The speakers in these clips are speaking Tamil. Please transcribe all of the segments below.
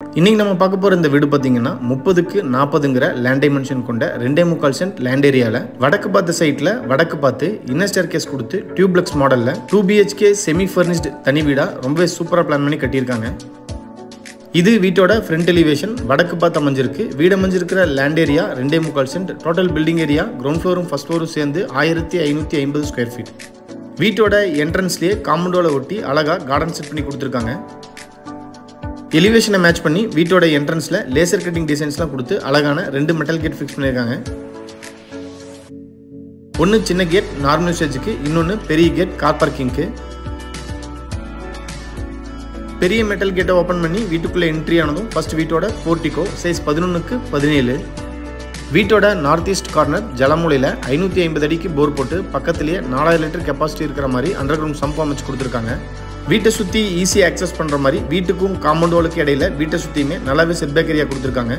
இன்னைக்கு நம்ம பார்க்க போகிற இந்த வீடு பார்த்தீங்கன்னா 30க்கு 40ங்கிற லேண்ட் டைமென்ஷன் கொண்ட 2.25 சென்ட் லேண்ட் ஏரியாவில் வடக்கு பார்த்த சைட்டில் வடக்கு பார்த்து இன்னர் ஸ்டேர்கேஸ் கொடுத்து டியூப்ளெக்ஸ் மாடலில் 2 BHK செமி ஃபர்னிஷ்டு தனி வீடாக ரொம்பவே சூப்பராக பிளான் பண்ணி கட்டியிருக்காங்க. இது வீட்டோட ஃப்ரண்ட் எலிவேஷன் வடக்கு பார்த்து அமைஞ்சிருக்கு. வீடு அமைஞ்சிருக்கிற land area 2.25 cent. Total building area ground ஃப்ளோரும் ஃபர்ஸ்ட் ஃப்ளோரும் சேர்ந்து 1550 ஸ்கொயர் ஃபீட். வீட்டோட என்ட்ரன்ஸ்லேயே காம்பவுண்டோட ஒட்டி அழகாக கார்டன் செட் பண்ணி கொடுத்துருக்காங்க. எலிவேஷனை மேட்ச் பண்ணி வீட்டோட என்ட்ரன்ஸில் லேசர் கட்டிங் டிசைன்ஸ்லாம் கொடுத்து அழகான 2 மெட்டல் கேட் ஃபிக்ஸ் பண்ணியிருக்காங்க. ஒன்று சின்ன கேட் நார்மல் யூசேஜுக்கு, இன்னொன்று பெரிய கேட் கார் பார்க்கிங்க்கு. பெரிய மெட்டல் கேட்டை ஓப்பன் பண்ணி வீட்டுக்குள்ளே என்ட்ரி ஆனதும் ஃபர்ஸ்ட் வீட்டோட போர்ட்டிகோ சைஸ் 11க்கு 17. வீட்டோட நார்த் ஈஸ்ட் கார்னர் ஜலமூலையில் 550 அடிக்கு போர் போட்டு பக்கத்துலேயே 4000 லிட்டர் கெப்பாசிட்டி இருக்கிற மாதிரி அண்டர் கிரவுண்ட் சம்ப் அமைச்சு கொடுத்துருக்காங்க. வீட்டை சுற்றி ஈஸியாக ஆக்சஸ் பண்ணுற மாதிரி வீட்டுக்கும் காம்பவுண்டோலுக்கு இடையில வீட்டை சுற்றியுமே நல்லாவே செட்பேக் ஏரியா கொடுத்துருக்காங்க.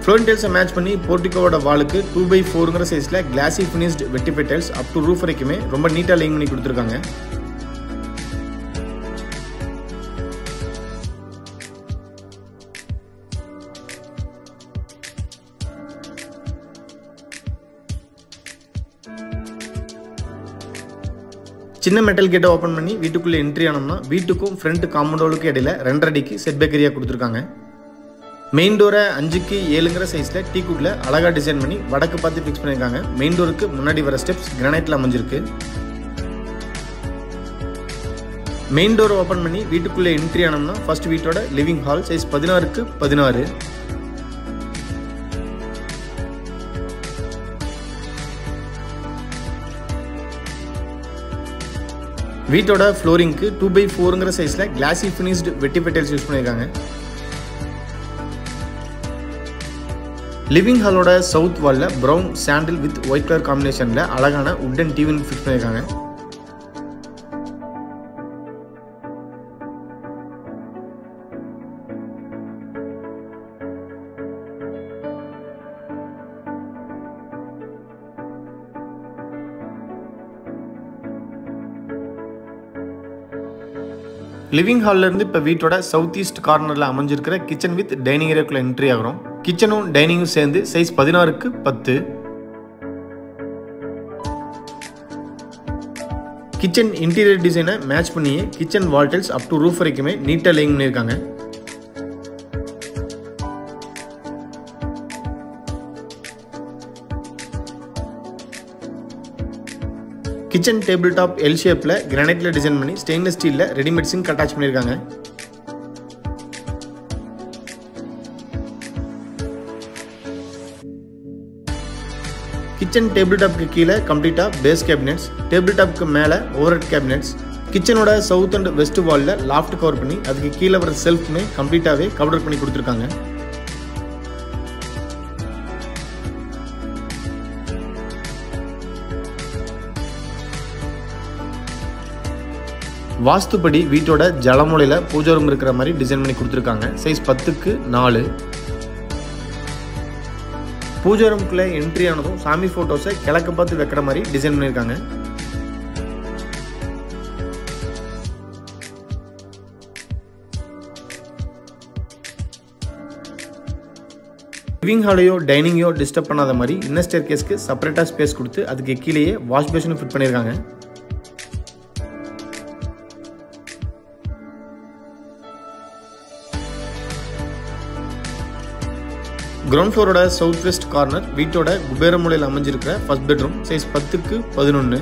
ஃப்ளோரிங் டைல்ஸை மேட்ச் பண்ணி போர்ட்டிகோவோட வாலுக்கு 2x4ங்கிற சைஸில் classy finished vitrified tiles up to roof வரைக்குமே ரொம்ப நீட்டாக லைன் பண்ணி கொடுத்துருக்காங்க. சின்ன மெட்டல் கேட்டை ஓப்பன் பண்ணி வீட்டுக்குள்ளே என்ட்ரி ஆனோம்னா வீட்டுக்கும் ஃப்ரண்ட் காம்பவுண்டோலுக்கு இடையில 2.5 அடிக்கு செட்பேக் ஏரியா கொடுத்துருக்காங்க. மெயின் டோரை 5க்கு 7ங்கிற சைஸில் டீக்குட்டில் அழகாக டிசைன் பண்ணி வடக்கு பார்த்து ஃபிக்ஸ் பண்ணியிருக்காங்க. மெயின் டோருக்கு முன்னாடி வர ஸ்டெப்ஸ் கிரானைட்டில் அமைஞ்சிருக்கு. மெயின் டோரை ஓப்பன் பண்ணி வீட்டுக்குள்ளே என்ட்ரி ஆனோம்னா ஃபர்ஸ்ட் வீட்டோட லிவிங் ஹால் சைஸ் 16க்கு 16. வீட்டோட ஃப்ளோரிங்க்கு 2x4ங்கிற சைஸில் classy finished vitrified tiles use பண்ணியிருக்காங்க. லிவிங் ஹாலோட சவுத் வாலில் brown sandal with white colour காம்பினேஷனில் அழகான உட்டன் டிவி ஃபிக்ஸ் பண்ணியிருக்காங்க. லிவிங் ஹாலில் இருந்து இப்போ வீட்டோட சவுத் ஈஸ்ட் கார்னரில் அமைஞ்சிருக்கிற கிச்சன் வித் டைனிங் ஏரியாக்குள்ளே என்ட்ரி ஆகிறோம். கிச்சனும் டைனிங்கும் சேர்ந்து சைஸ் 16க்கு 10. கிச்சன் இன்டீரியர் டிசைனை மேட்ச் பண்ணியே kitchen wall tiles up to roof வரைக்குமே நீட்டாக லைன் பண்ணியிருக்காங்க. கிச்சன் டேபிள் டாப் எல் ஷேப்பில் கிரானைட்டில் டிசைன் பண்ணி ஸ்டெயின்லெஸ் ஸ்டீலில் ரெடிமேட் சிங்க் அட்டாச் பண்ணியிருக்காங்க. கிச்சன் டேபிள் டாப்க்கு கீழே கம்ப்ளீட்டாக பேஸ் கேபினெட்ஸ், டேபிள் டாப்க்கு மேலே ஓவர்ஹெட் கேபினெட்ஸ். கிச்சனோட சவுத் அண்ட் வெஸ்ட் வாலில் லாஃப்ட் கவர் பண்ணி அதுக்கு கீழே வர செல்ஃப்மே கம்ப்ளீட்டாகவே கவர் பண்ணி கொடுத்துருக்காங்க. வாஸ்துப்படி வீட்டோட ஜலமூலையில் பூஜை ரூம் இருக்கிற மாதிரி டிசைன் பண்ணி கொடுத்துருக்காங்க. சைஸ் 10க்கு 4. பூஜை ரூமுக்குள்ளே என்ட்ரி ஆனதும் சாமி ஃபோட்டோஸை கிழக்கு பார்த்து வைக்கிற மாதிரி டிசைன் பண்ணியிருக்காங்க. லிவிங் ஹாலையோ டைனிங்கையோ டிஸ்டர்ப் பண்ணாத மாதிரி இன்னர் ஸ்டேர்கேஸ்க்கு செப்பரேட்டாக ஸ்பேஸ் கொடுத்து அதுக்கு கீழேயே வாஷ் பேஷனும் ஃபிட் பண்ணியிருக்காங்க. கிரவுண்ட் ஃப்ளோரோட சவுத் வெஸ்ட் கார்னர் வீட்டோட குபேர மூலையில் அமைஞ்சிருக்கிற ஃபர்ஸ்ட் பெட்ரூம் சைஸ் 10க்கு 11.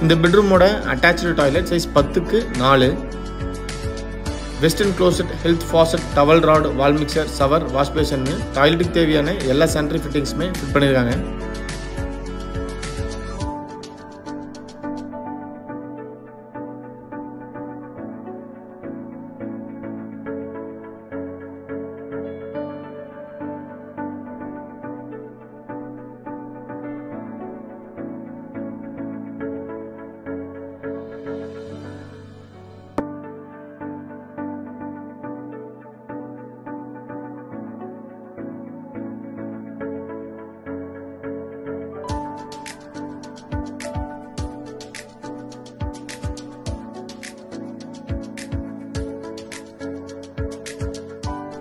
இந்த பெட்ரூமோட அட்டாச்சு டாய்லெட் சைஸ் 10க்கு 4. Western closet, health faucet, towel rod, wall mixer, shower, wash பேஷன்னு டாய்லெட்டுக்கு தேவையான எல்லா சானிட்டரி ஃபிட்டிங்ஸுமே ஃபிட் பண்ணியிருக்காங்க.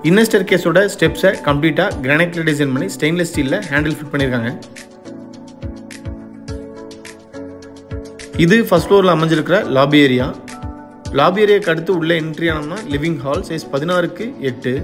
இன்னர் ஸ்டேர்கேஸோட ஸ்டெப்ஸை கம்ப்ளீட்டாக கிரானைட்ல டிசைன் பண்ணி ஸ்டெயின்லெஸ் ஸ்டீலில் ஹேண்டில் ஃபிட் பண்ணியிருக்காங்க. இது ஃபர்ஸ்ட் ஃப்ளோரில் அமைஞ்சிருக்கிற லாபி ஏரியா. லாபி ஏரியாவுக்கு அடுத்து உள்ள என்ட்ரி ஆனோம்னா லிவிங் ஹால் சைஸ் 16:8.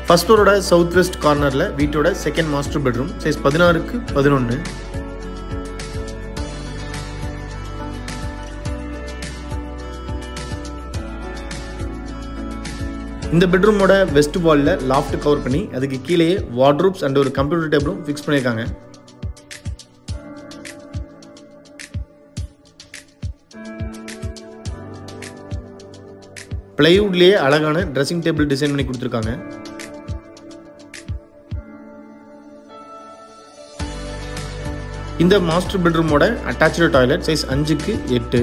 ஃபர்ஸ்ட் ஃப்ளோரோட சவுத் வெஸ்ட் கார்னரில் வீட்டோட செகண்ட் மாஸ்டர் பெட்ரூம் சைஸ் 16:11. இந்த பெட்ரூமோட வெஸ்ட் வாலில் லாஃப்ட் கவர் பண்ணி அதுக்கு கீழேயே வார்ட்ரூப்ஸ் அண்ட் ஒரு கம்ப்யூட்டர் டேபிளும் ஃபிக்ஸ் பண்ணியிருக்காங்க. பிளைவுட்லேயே அழகான ட்ரெஸ்ஸிங் டேபிள் டிசைன் பண்ணி கொடுத்துருக்காங்க. இந்த மாஸ்டர் பெட்ரூமோட அட்டாச்சு டாய்லெட் சைஸ் 5:8.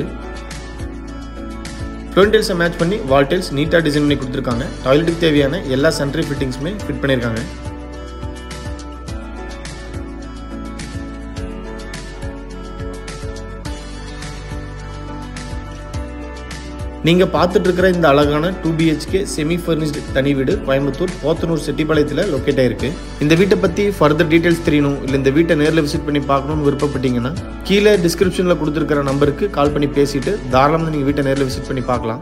ஃப்ளோர் டைல்ஸை மேட்ச் பண்ணி வால் டைல்ஸ் நீட்டாக டிசைன் பண்ணி கொடுத்துருக்காங்க. டாய்லெட்டுக்கு தேவையான எல்லா சென்ட்ரி ஃபிட்டிங்ஸுமே ஃபிட் பண்ணியிருக்காங்க. நீங்கள் பார்த்துட்டு இருக்கிற இந்த அழகான 2 BHK செமி ஃபர்னிஷ்டு தனி வீடு கோயம்புத்தூர் போத்தனூர் செட்டிப்பாளையத்தில் லொக்கேட் ஆயிருக்கு. இந்த வீட்டை பற்றி ஃபர்தர் டீட்டெயில்ஸ் தெரியணும் இல்லை இந்த வீட்டை நேரில் விசிட் பண்ணி பார்க்கணும்னு விருப்பப்பட்டீங்கன்னா கீழே டிஸ்கிரிப்ஷனில் கொடுத்துருக்கிற நம்பருக்கு கால் பண்ணி பேசிட்டு தாராளமாக நீங்கள் வீட்டை நேரில் விசிட் பண்ணி பார்க்கலாம்.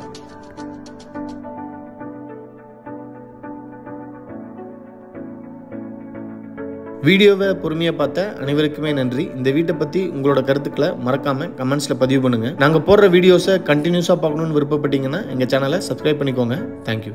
வீடியோவை பொறுமையாக பார்த்த அனைவருக்குமே நன்றி. இந்த வீட்டை பற்றி உங்களோட கருத்துக்களை மறக்காமல் கமெண்ட்ஸில் பதிவு பண்ணுங்கள். நாங்கள் போடுற வீடியோஸை கண்டினியூஸாக பார்க்கணுன்னு விருப்பப்பட்டீங்கன்னா எங்கள் சேனலை சப்ஸ்கிரைப் பண்ணிக்கோங்க. தேங்க்யூ.